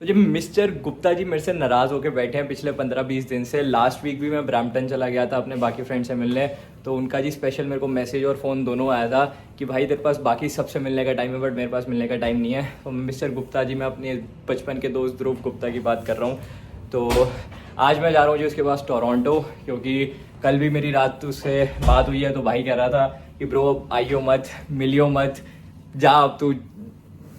तो जी मिस्टर गुप्ता जी मेरे से नाराज़ होकर बैठे हैं पिछले 15-20 दिन से। लास्ट वीक भी मैं ब्रैम्पटन चला गया था अपने बाकी फ्रेंड से मिलने, तो उनका जी स्पेशल मेरे को मैसेज और फ़ोन दोनों आया था कि भाई तेरे पास बाकी सबसे मिलने का टाइम है बट मेरे पास मिलने का टाइम नहीं है। तो मिस्टर गुप्ता जी, मैं अपने बचपन के दोस्त ध्रुव गुप्ता की बात कर रहा हूँ। तो आज मैं जा रहा हूँ जी उसके पास टोरंटो, क्योंकि कल भी मेरी रात उससे बात हुई है। तो भाई कह रहा था कि ब्रो आइयो मत, मिलियो मत, जा अब तू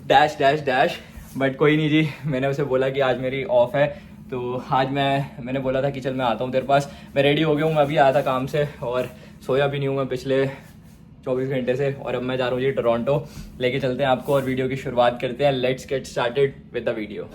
डैश डैश डैश। बट कोई नहीं जी, मैंने उसे बोला कि आज मेरी ऑफ है, तो आज मैंने बोला था कि चल मैं आता हूँ तेरे पास। मैं रेडी हो गया हूँ, मैं अभी आया था काम से और सोया भी नहीं हूँ मैं पिछले 24 घंटे से। और अब मैं जा रहा हूँ जी टोरंटो। लेके चलते हैं आपको और वीडियो की शुरुआत करते हैं। Let's get started with the video.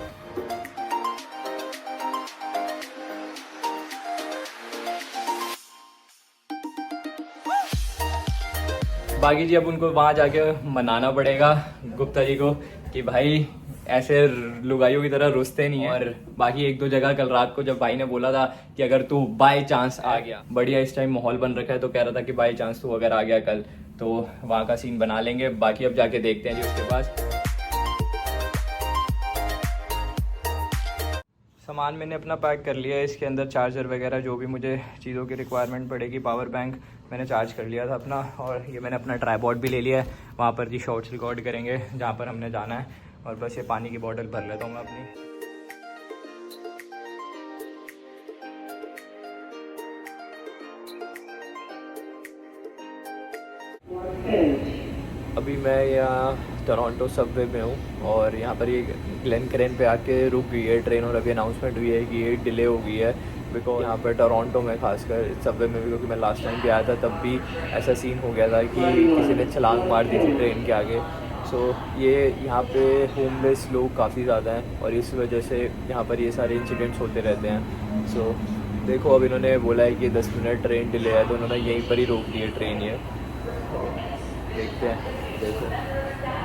बाकी जी अब उनको वहाँ जाके मनाना पड़ेगा गुप्ता जी को कि भाई ऐसे लुगाइयों की तरह रुसते नहीं है। और बाकी एक दो जगह कल रात को जब भाई ने बोला था कि अगर तू बाय चांस आ गया, बढ़िया इस टाइम माहौल बन रखा है, तो कह रहा था कि बाय चांस तू अगर आ गया कल तो वहाँ का सीन बना लेंगे। बाकी अब जाके देखते हैं जी उसके पास। सामान मैंने अपना पैक कर लिया है, इसके अंदर चार्जर वगैरह जो भी मुझे चीज़ों की रिक्वायरमेंट पड़ेगी, पावर बैंक मैंने चार्ज कर लिया था अपना। और ये मैंने अपना ट्राइपॉड भी ले लिया है, वहाँ पर जी शॉर्ट्स रिकॉर्ड करेंगे जहाँ पर हमने जाना है। और बस ये पानी की बोतल भर लेता हूँ मैं अपनी। अभी मैं यहाँ टोरंटो सबवे में हूँ और यहाँ पर ये ग्लेन क्रेन पे आके रुक गई है ट्रेन। और अभी अनाउंसमेंट हुई है कि ये डिले हो गई है, बिकॉज यहाँ पर टोरंटो में खासकर सबवे में भी, क्योंकि मैं लास्ट टाइम भी आया था तब भी ऐसा सीन हो गया था कि किसी ने छलांग मार दी थी ट्रेन के आगे। सो ये यहाँ पे होमलेस लोग काफ़ी ज़्यादा हैं और इस वजह से यहाँ पर ये सारे इंसिडेंट्स होते रहते हैं। सो देखो अब इन्होंने बोला है कि 10 मिनट ट्रेन डिले है, तो उन्होंने यहीं पर ही रोक दी है ट्रेन। ये तो देखते हैं। देखो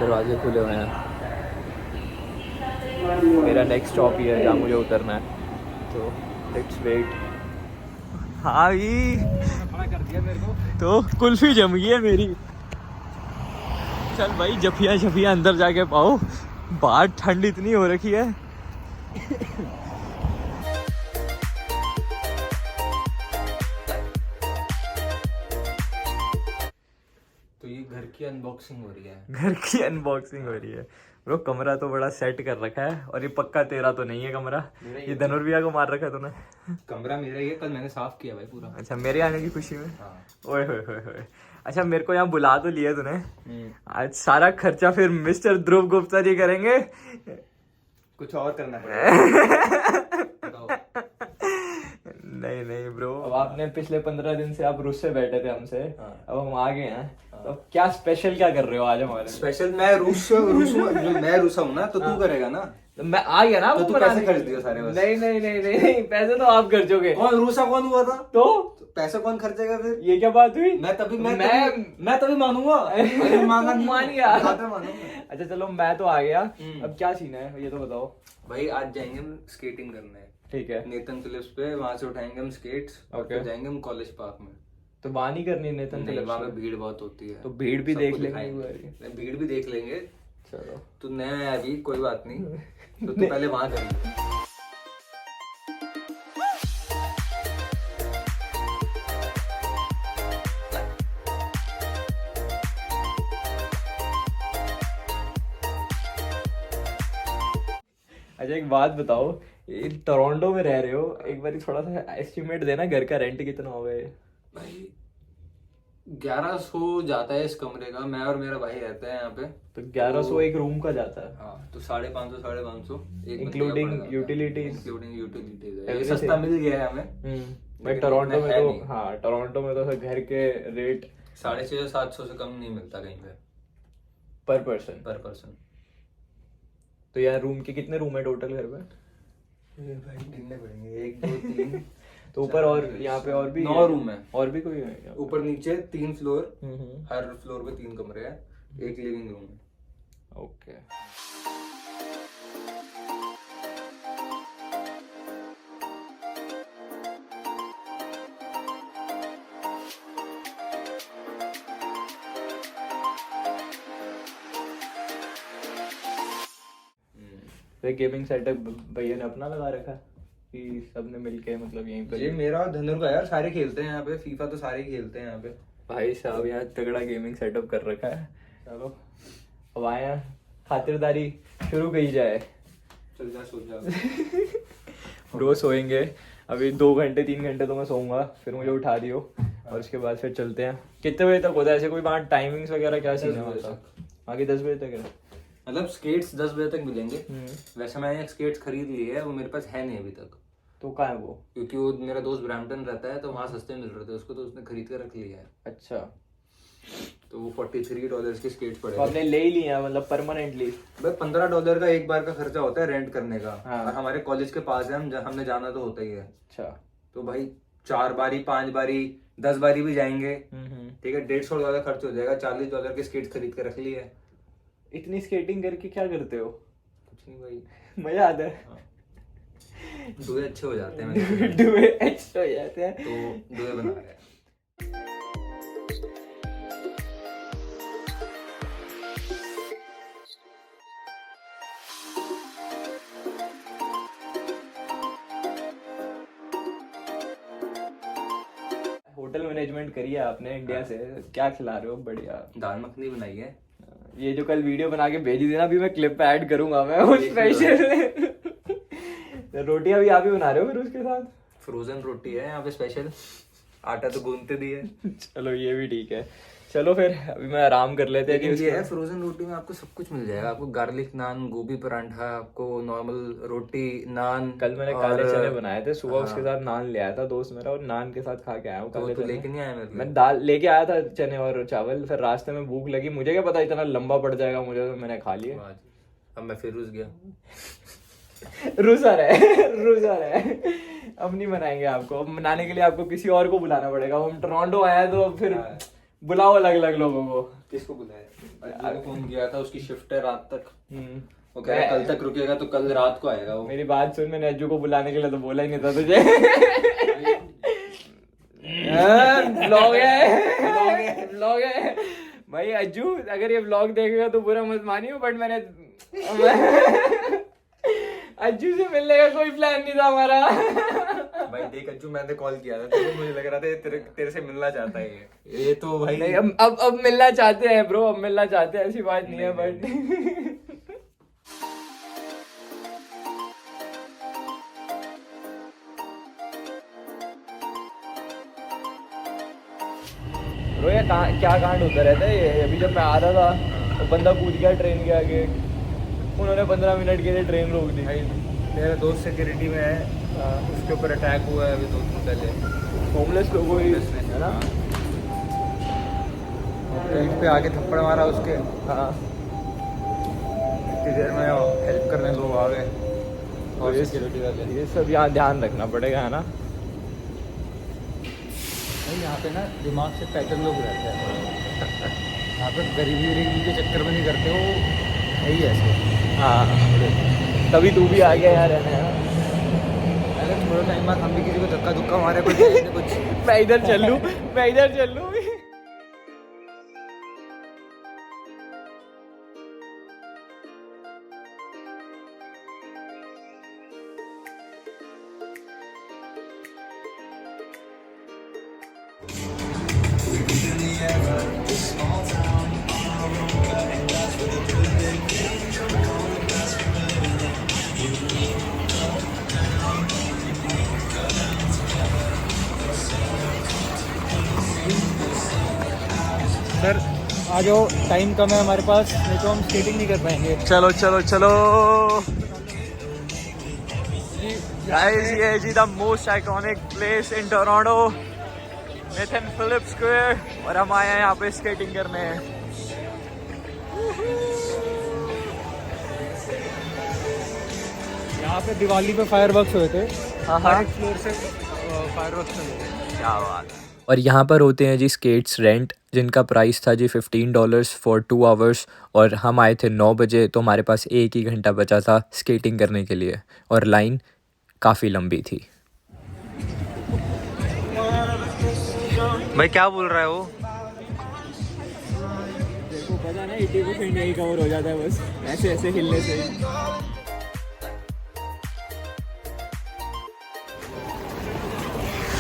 दरवाजे खुले हुए हैं, मेरा नेक्स्ट स्टॉप ही है जहाँ मुझे उतरना है, तो लेट्स वेट। हाँ भी खड़ा कर दिया मेरे को, तो कुल्फी जम गई है मेरी। चल भाई जफिया जफिया अंदर जाके पाओ, बाहर ठंड इतनी हो रखी है। तो ये घर की अनबॉक्सिंग हो रही है। घर की अनबॉक्सिंग हो रही है ब्रो। कमरा तो बड़ा सेट कर रखा है और ये पक्का तेरा तो नहीं है कमरा, ये धनुर्विया को मार रखा है तूने। कमरा मेरा ही है, कल मैंने साफ किया भाई पूरा। अच्छा, मेरे आने की खुशी में। हाँ। ओए होए होए होए। अच्छा, मेरे को यहाँ बुला तो लिया तूने, आज सारा खर्चा फिर मिस्टर ध्रुव गुप्ता जी करेंगे। कुछ और करना पड़ेगा। बताओ। नहीं नहीं ब्रो, अब आपने पिछले 15 दिन से आप रूस से बैठे थे हमसे, हाँ। अब हम आ गए हैं, तो अब क्या स्पेशल क्या कर रहे हो आज हमारे लिए? स्पेशल मैं मैं रूसा हूँ ना, तो तू करेगा ना। तो मैं आ गया ना, तो वो तू बनाने पैसे खर्च दियो सारे बस। नहीं नहीं नहीं नहीं नहीं, पैसे तो आप खर्चोगे। कौन रूसा कौन हुआ था? तो पैसा कौन खर्चेगा फिर? ये क्या बात हुई? मैं तभी मानूंगा। अरे मांगा नहीं, मान गया। खाता मानूंगा। अच्छा चलो, मैं तो आ गया, अब क्या सीन है ये तो बताओ। भाई आज जाएंगे हम स्केटिंग करने, ठीक है, नेतन फिलिप्स पे। वहां से उठाएंगे हम स्केट्स और ओके। फिर जाएंगे हम कॉलेज पार्क में। तो वहां नहीं करनी नेतन नहीं, फिलिप्स वहाँ पे? पे भीड़ बहुत होती है, तो भीड़ भी सबको देख लेंगे दिखाएंगे। एक बारी। नहीं, भीड़ भी देख लेंगे। चलो तू नया है अभी, कोई बात नहीं। तो तू पहले वहां करेंगे। अच्छा एक बात बताओ, ये टोरंटो में रह रहे हो, एक बार थोड़ा सा एस्टिमेट देना, घर का रेंट कितना होगा ये? भाई 1100 जाता है इस कमरे का। मैं और मेरा भाई रहते हैं यहाँ पे। तो 1100 एक रूम का जाता है? हाँ, तो 550 550 इंक्लूडिंग यूटिलिटीज? इंक्लूडिंग यूटिलिटीज है। ये Everything? सस्ता मिल गया है हमें। भाई लेकिन टोरंटो इतना में है तो, नहीं। हाँ टोरंटो में तो फिर घर के रेट 650 700 से कम नहीं मिलता कहीं पे पर पर्सन। पर पर्सन। तो यार रूम के कितने रूम है टोटल घर में? भाई गिनने पड़ेंगे, 1 2 3। तो ऊपर और यहाँ पे और भी 9 रूम है। और भी कोई है क्या? ऊपर नीचे 3 फ्लोर, हम्म। हर फ्लोर पे 3 कमरे हैं, एक लिविंग रूम है। ओके। तो गेमिंग सेटअप भैया ने अपना लगा रखा कि सबने मिलके मतलब यहीं पर? ये मेरा और धनुर का यार, सारे खेलते हैं यहाँ पे फीफा, तो सारे ही खेलते हैं यहाँ पे। भाई साहब यहाँ तगड़ा गेमिंग सेटअप कर रखा है। चलो अब आए हैं, खातिरदारी शुरू की जाए। चल जा, सो जा। रोज सोएंगे, अभी 2 घंटे 3 घंटे तो मैं सोऊंगा, फिर मुझे उठा दियो और उसके बाद फिर चलते हैं। कितने बजे तक होता है ऐसे कोई वहाँ टाइमिंग्स वगैरह क्या सीन है? 10 बजे आगे 10 बजे तक है। मतलब स्केट्स 10 बजे तक मिलेंगे। वैसे मैंने एक स्केट्स खरीद ली है, वो मेरे पास है नहीं अभी तक। तो कहाँ है वो? क्योंकि वो मेरा दोस्त ब्रैम्पटन रहता है, तो वहाँ सस्ते मिल रहे थे उसको, तो उसने खरीद कर रख लिया है। अच्छा, तो वो $43 के स्केट्स पड़े। तो आपने ले ही लिया मतलब परमानेंटली? भाई $15 का एक बार का खर्चा होता है रेंट करने का। हाँ। और हमारे कॉलेज के पास है, हमने जाना तो होता ही है। अच्छा। तो भाई 4 बारी 5 बारी 10 बारी भी जाएंगे, ठीक है, $150 खर्च हो जाएगा। $40 के स्केट्स खरीद कर रख लिए है। इतनी स्केटिंग करके क्या करते हो? कुछ नहीं भाई, मजा आता है। हाँ। दुए अच्छे हो जाते हैं। दुए अच्छे हो जाते हैं, तो दुए बना रहे हैं। होटल मैनेजमेंट करी है आपने इंडिया से, क्या खिला रहे हो? बढ़िया। दाल मखनी बनाई है। ये जो कल वीडियो बना के भेजी थी ना, अभी मैं क्लिप पे ऐड करूंगा मैं वो स्पेशल। रोटियां भी आप ही बना रहे हो फिर उसके साथ? फ्रोजन रोटी है यहाँ पे स्पेशल, आटा तो गूंथते दी है। चलो ये भी ठीक है। चलो फिर अभी मैं आराम कर लेते हैं। लेकिन ये है, फ्रोजन रोटी में आपको सब कुछ मिल जाएगा। आपको गार्लिक नान, गोभी परांठा, आपको नॉर्मल रोटी, नान। कल मैंने काले चने बनाए थे सुबह, उसके साथ नान ले आया था दोस्त मेरा, और नान के साथ खा के आया हूँ काले चने। लेके नहीं आया मेरे लिए। मैं दाल लेके आया था, चने और चावल, फिर रास्ते में भूख लगी, मुझे क्या पता इतना लंबा पड़ जाएगा मुझे, तो मैंने खा लिया। अब मैं फिर रुस गया। रुसा रहे। अब नहीं बनाएंगे आपको, अब बनाने के लिए आपको किसी और को बुलाना पड़ेगा। हम टोरंटो आया तो फिर बुलाओ अलग अलग लोगों को। किसको बुलाया? फोन किया था, उसकी शिफ्ट है रात तक। वो कह रहा कल तक रुकेगा, तो कल रात को आएगा वो। मेरी बात सुन, मैंने अज्जू को बुलाने के लिए तो बोला ही नहीं था तुझे। व्लॉग है भाई। अज्जू अगर ये व्लॉग देखेगा तो बुरा मत मानियो, बट मैंने अज्जू से मिलने का कोई प्लान नहीं था हमारा। भाई देख अज्जू, मैंने कॉल किया था तो मुझे लग रहा था तेरे से मिलना चाहता है ये तो भाई नहीं, अब मिलना चाहते हैं ब्रो, अब मिलना चाहते हैं, ऐसी बात नहीं है। बट ब्रो ये क्या कांड होता रहता है ये? अभी जब मैं आ रहा था तो बंदा कूद गया ट्रेन के आगे, उन्होंने 15 मिनट के लिए ट्रेन रोक दी। भाई मेरा दोस्त सिक्योरिटी में है, उसके ऊपर अटैक हुआ है अभी 2 दिन पहले। होमलेस लोगों की है ना? ट्रेन पे आके थप्पड़ मारा उसके। हाँ, इतनी देर में हेल्प करने लोग आ गए और सिक्योरिटी वाले। ये सब यहाँ ध्यान रखना पड़ेगा, है ना? यहाँ पे ना दिमाग से पैटर्न लोग रहते हैं। यहाँ पे गरीबी के चक्कर में नहीं करते वो, है ही ऐसे। हाँ, तभी तू भी आ गया यार रहने। अगर थोड़ा टाइम बाद हम भी किसी को धक्का धुक्का मारे कुछ मैं इधर चल लूँ। सर आ जाओ, टाइम कम है हमारे पास, नहीं तो हम स्केटिंग नहीं कर पाएंगे। चलो गाइस, ये जी the most iconic place in Toronto, Nathan Phillips Square, और हम आए हैं यहाँ पे स्केटिंग करने। यहाँ पे दिवाली पे फायरवर्क्स हुए थे। हाँ, हर एक फ्लोर से फायरवर्क्स चले थे। क्या बात है। और यहाँ पर होते हैं जी स्केट्स रेंट, जिनका प्राइस था जी $15 फॉर 2 आवर्स, और हम आए थे 9 बजे, तो हमारे पास 1 ही घंटा बचा था स्केटिंग करने के लिए, और लाइन काफ़ी लंबी थी। भाई क्या बोल रहा है वो? देखो पता नहीं 80% यही कवर हो जाता है बस ऐसे हिलने से।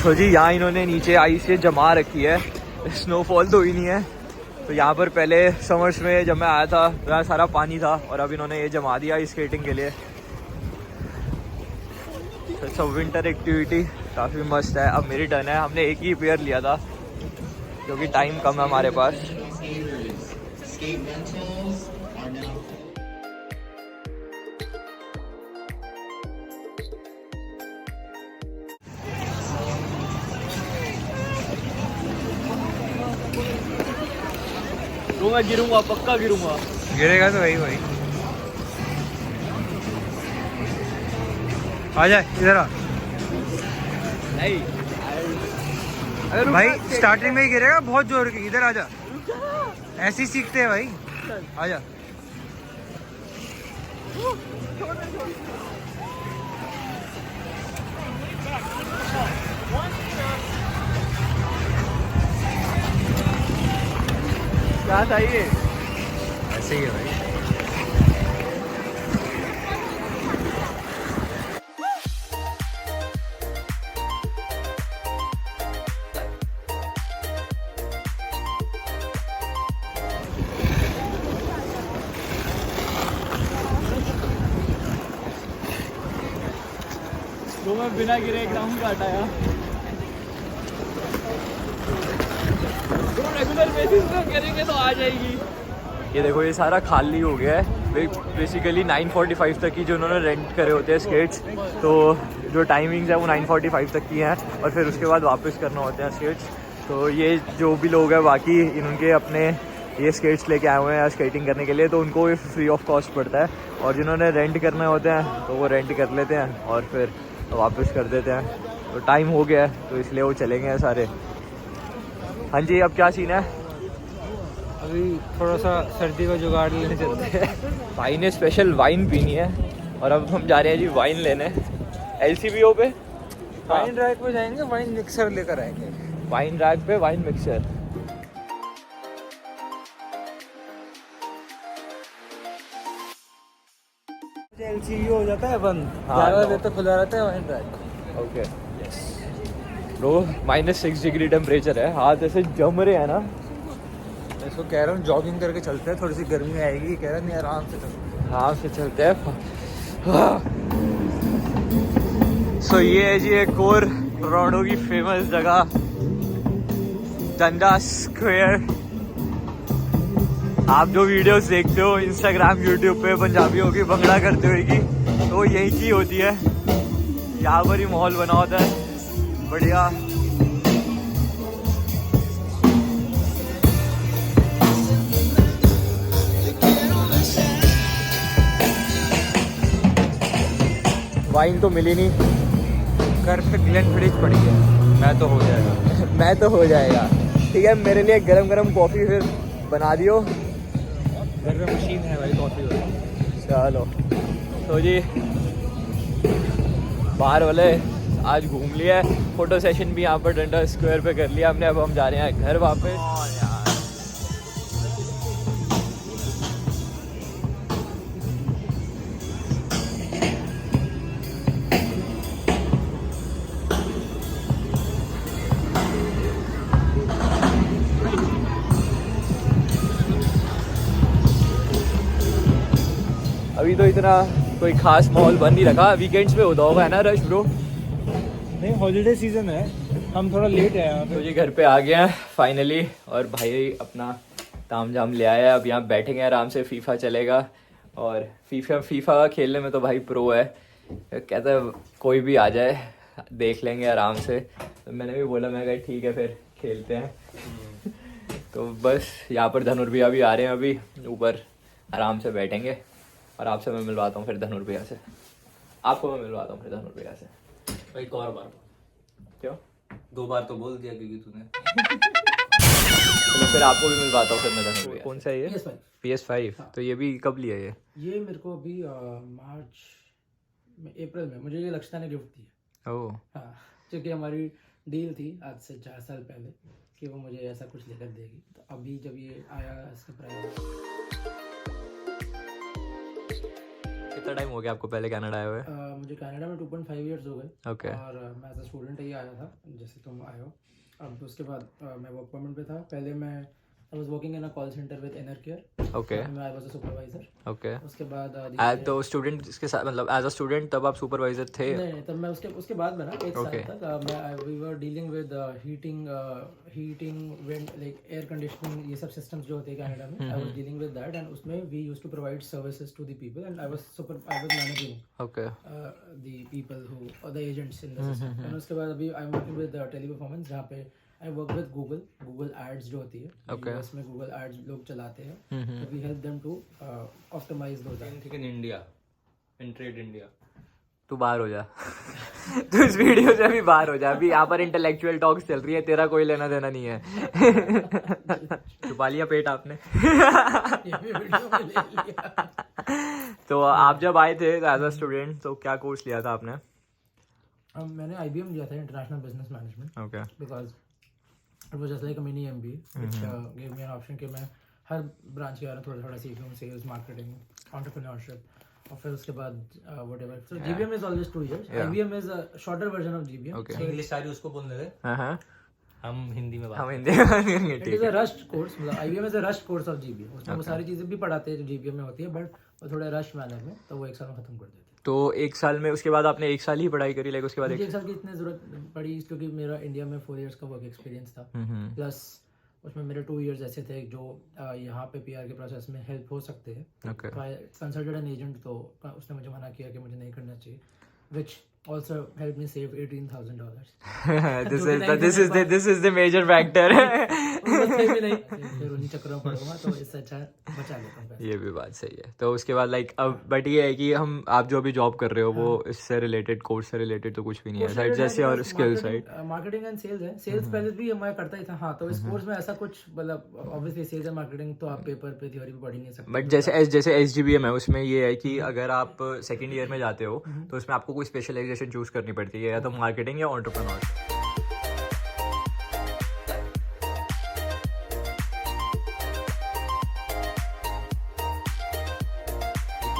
तो जी यहाँ इन्होंने नीचे आइस से जमा रखी है, स्नोफॉल तो ही नहीं है। तो यहाँ पर पहले समर्स में जब मैं आया था तो यहाँ सारा पानी था और अब इन्होंने ये जमा दिया स्केटिंग के लिए। तो सब विंटर एक्टिविटी काफ़ी मस्त है। अब मेरी टर्न है। हमने एक ही पेयर लिया था क्योंकि टाइम कम है हमारे पास। तो मैं गिरूंगा, पक्का गिरूंगा। गिरेगा तो वही आ जाए इधर आ। नहीं भाई स्टार्टिंग में ही गिरेगा बहुत जोर की। इधर आ जा, ऐसे ही सीखते हैं भाई। आ जा। क्या चाहिए? ऐसे ही है भाई। तो मैं बिना गिरे ग्राउंड का हटाया। तो रेगुलर बेसिस पे करेंगे तो आ जाएगी। ये देखो ये सारा खाली हो गया है। बेसिकली 9:45 तक की जो उन्होंने रेंट करे होते हैं स्केट्स, तो जो टाइमिंग्स है वो 9:45 तक की हैं और फिर उसके बाद वापस करना होते हैं स्केट्स। तो ये जो भी लोग हैं बाकी इनके अपने ये स्केट्स लेके आए हुए हैं स्केटिंग करने के लिए, तो उनको ये फ्री ऑफ कॉस्ट पड़ता है। और जिन्होंने रेंट करने होते हैं तो वो रेंट कर लेते हैं और फिर वापस कर देते हैं। तो टाइम हो गया है तो इसलिए वो चलेंगे सारे। हाँ जी, अब क्या सीन है? अभी थोड़ा सा सर्दी का जुगाड़ लेने चलते हैं। भाई ने स्पेशल वाइन पीनी है और अब हम जा रहे हैं जी वाइन लेने LCBO पे। वाइन रैक पे जाएंगे, वाइन मिक्सर लेकर आएंगे। वाइन रैक पे वाइन मिक्सर। LCBO हो जाता है बंद, हाँ, 11 no. बजे तक खुला रहता है wine rack. Okay bro, -6 degree temperature है। हाथ ऐसे जम रहे हैं ना। मैं इसको कह रहा हूँ जॉगिंग करके चलते हैं, थोड़ी सी गर्मी आएगी। कह रहा नहीं आराम से चलते। हाँ से चलते हैं। सो ये है जी एक और टोरंटो की फेमस जगह डंडा स्क्वायर। आप जो वीडियोस देखते हो इंस्टाग्राम यूट्यूब पे पंजाबियों की भंगड़ा करते हुए की, तो यही चीज होती है। यहाँ पर ही माहौल बना होता है बढ़िया। वाइन तो मिली नहीं। घर पे ग्लेनफिडिच पड़ी है, मैं तो हो जाएगा। मैं तो हो जाएगा। ठीक है, मेरे लिए गरम गरम कॉफ़ी फिर बना दियो। घर में मशीन है भाई कॉफ़ी वाली। चलो तो जी बाहर वाले आज घूम लिया है। फोटो सेशन भी यहाँ पर डंडा स्क्वायर पे कर लिया हमने। अब हम जा रहे हैं घर वापस। अभी तो इतना कोई खास माहौल बन नहीं रखा। वीकेंड्स पे होता होगा है ना रश ब्रो? नहीं, हॉलीडे सीजन है, हम थोड़ा लेट है यहाँ तो पे। जी घर पे आ गए हैं फाइनली और भाई अपना ताम झाम ले आया है। अब यहाँ बैठेंगे आराम से, फीफा चलेगा। और फीफा खेलने में तो भाई प्रो है। कहता है कोई भी आ जाए देख लेंगे आराम से। तो मैंने भी बोला, मैं कहा ठीक है फिर खेलते हैं। तो बस यहाँ पर धनुर भैया भी आ रहे हैं अभी ऊपर, आराम से बैठेंगे और आपसे मैं मिलवाता हूँ फिर धनुर भैया से। आपको मैं मिलवाता हूँ फिर धनुर भैया से। भाई एक और बार। क्यों? 2 बार तो बोल दिया क्योंकि तूने। चलो फिर आपको भी मिलवाता हूँ फिर मैं धनुर भैया। कौन सा है ये? PS5। PS5। तो ये भी कब लिया ये मेरे को अभी मार्च में, अप्रैल में मुझे ये लक्षणा ने गिफ्ट दी है। ओह हाँ, क्योंकि हमारी डील थी आज से 4 साल पहले कि वो मुझे ऐसा कुछ लेकर देगी। तो अभी जब ये आया इसका प्राइस कितना टाइम हो गया आपको पहले कनाडा आए हुए? मुझे कनाडा में 2.5 इयर्स हो गए। Okay. और मैं एज अ स्टूडेंट ही आया था, जैसे तुम आए हो। अब उसके बाद मैं वर्क परमिट पे था। पहले मैं I was working in a call centre with Enercare. Okay मैं I was a supervisor. Okay. उसके बाद तो स्टूडेंट के साथ मतलब एज अ स्टूडेंट तब आप सुपरवाइजर थे? नहीं, तब मैं उसके बाद में ना 1 साल Okay. तक मैं we were dealing with heating vent like air conditioning, ये सब सिस्टम्स जो होते हैं कनाडा में। I was dealing with that and उसमें we used to provide services to the people and I was managing okay the people who or the agents in the system. And उसके बाद अभी I am working with Teleperformance, जहाँ पे I work with Google ads जो होती है। Okay. US में Google ads लोग चलाते हैं, तो we help them to optimize those ads. In India, in TradeIndia. तू बाहर हो जा तू इस वीडियो से अभी बाहर हो जा। अभी यहाँ पर इंटेलेक्चुअल टॉक्स चल रही है, तेरा कोई लेना देना नहीं है। छुपा लिया पेट आपने। ये भी वीडियो में ले लिया। तो आप जब आए थे एज अ स्टूडेंट तो क्या कोर्स लिया था आपने? मैंने IBM लिया था, international business management, okay because it was just like a mini MBA which give me an option कि मैं हर ब्रांच के बारे में थोड़ा थोड़ा सीख लूँ, सेल्स, मार्केटिंग, एंटरप्रेन्योरशिप। और फिर उसके बाद whatever. So GBM is always 2 years। IBM is a shorter version of GBM। Okay. English सारी उसको बोलने दे, हाँ हम हिंदी में बात हम हिंदी में it is a rushed course, मतलब IBM is a rushed course of GBM। उसमें वो सारी चीजें भी पढ़ाते हैं जो GBM में होती है, बट वो थोड़ा रश मैनर में, तो वो 1 साल में खत्म कर देते हैं। तो 1 साल में उसके बाद आपने 1 साल ही पढ़ाई करी, लाइक उसके बाद मुझे 1 साल की इतनी जरूरत पड़ी क्योंकि मेरा इंडिया में 4 years का वर्क एक्सपीरियंस था, प्लस उसमें मेरे 2 years ऐसे थे जो यहाँ पे PR के प्रोसेस में हेल्प हो सकते हैं। ओके तो आई कंसल्टेड एन एजेंट, तो उसने मुझे मना किया कि मुझे नहीं करना चाहिए, which also helped me save $18,000। this is the major factor। फिर उन्हीं चक्करों में पड़ूंगा, तो इससे अच्छा बचा लेता हूँ पैसे। ये भी बात सही है। तो उसके बाद लाइक अब बट ये है कि हम आप जो अभी जॉब कर रहे हो वो इससे रिलेटेड, कोर्स से रिलेटेड तो कुछ भी नहीं है, राइट? जैसे और skills, right? Marketing and sales है। सेल्स पहले भी मैं करता ही था। हाँ, तो इस कोर्स में ऐसा कुछ, मतलब ऑब्वियसली सेल्स एंड मार्केटिंग तो आप पेपर पे थ्योरी पे पढ़ ही नहीं सकते। बट जैसे SGBM है उसमें ये है कि अगर आप सेकंड ईयर में जाते हो तो उसमें आपको कोई स्पेशलाइजेशन चूज करनी पड़ती है, या तो मार्केटिंग या एंटरप्रेन्योरशिप।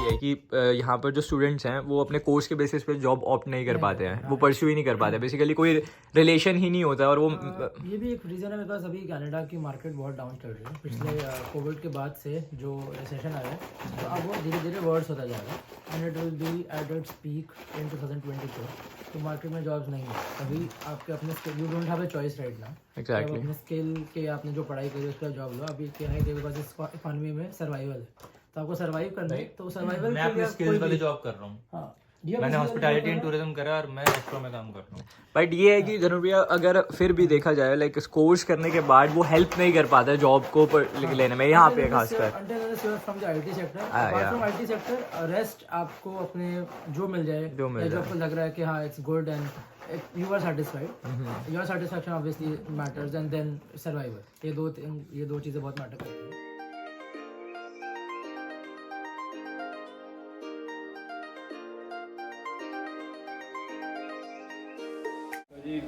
है कि यहाँ पर जो स्टूडेंट्स हैं वो अपने कोर्स के बेसिस पे जॉब ऑप्ट नहीं कर पाते हैं, वो परस्यू ही नहीं कर पाते, बेसिकली कोई रिलेशन ही नहीं होता। और वो ये भी एक रीज़न है, बिकॉज अभी कनाडा की मार्केट बहुत डाउन चल रही है पिछले कोविड के बाद से, जो रिसेशन आया है, तो अब वो धीरे धीरे वर्ड्स होता जा रहा है and it will be at its peak in 2024। तो मार्केट में जॉब्स नहीं है अभी। आपके अपने skill, you don't have a choice right now. Exactly अपने स्किल के, आपने जो पढ़ाई करी उसका जॉब लो। अभी क्या है कि बिकॉज इस इकॉनमी में सर्वाइवल है, तो आपको सर्वाइव करना है, तो सर्वाइवल मैं अपने स्किल्स वाली जॉब कर रहा हूँ। हाँ, मैंने हॉस्पिटैलिटी एंड टूरिज्म करा और मैं रेस्टोरेंट में काम कर रहा हूँ। बट ये है कि धनुर भैया अगर फिर भी देखा जाए लाइक कोर्स करने के बाद वो हेल्प नहीं कर पाता जॉब को लेने में, यहाँ पे खासकर from the IT sector. Apart from IT sector rest आपको अपने जो मिल जाए, जो आपको लग रहा है कि हाँ it's good and you are satisfied, your satisfaction obviously matters, and then survival. ये दो चीज़ें बहुत मैटर करती हैं। जी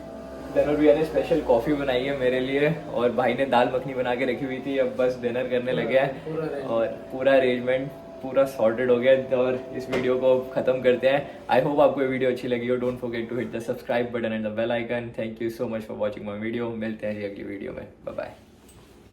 धनुर भैया ने स्पेशल कॉफ़ी बनाई है मेरे लिए, और भाई ने दाल मखनी बना के रखी हुई थी। अब बस डिनर करने लगे हैं और पूरा अरेंजमेंट पूरा सॉर्टेड हो गया, और इस वीडियो को ख़त्म करते हैं। आई होप आपको ये वीडियो अच्छी लगी हो। Don't forget to hit the subscribe button and the bell icon. Thank you so much for watching my video. मिलते हैं जी अगली वीडियो में। Bye bye.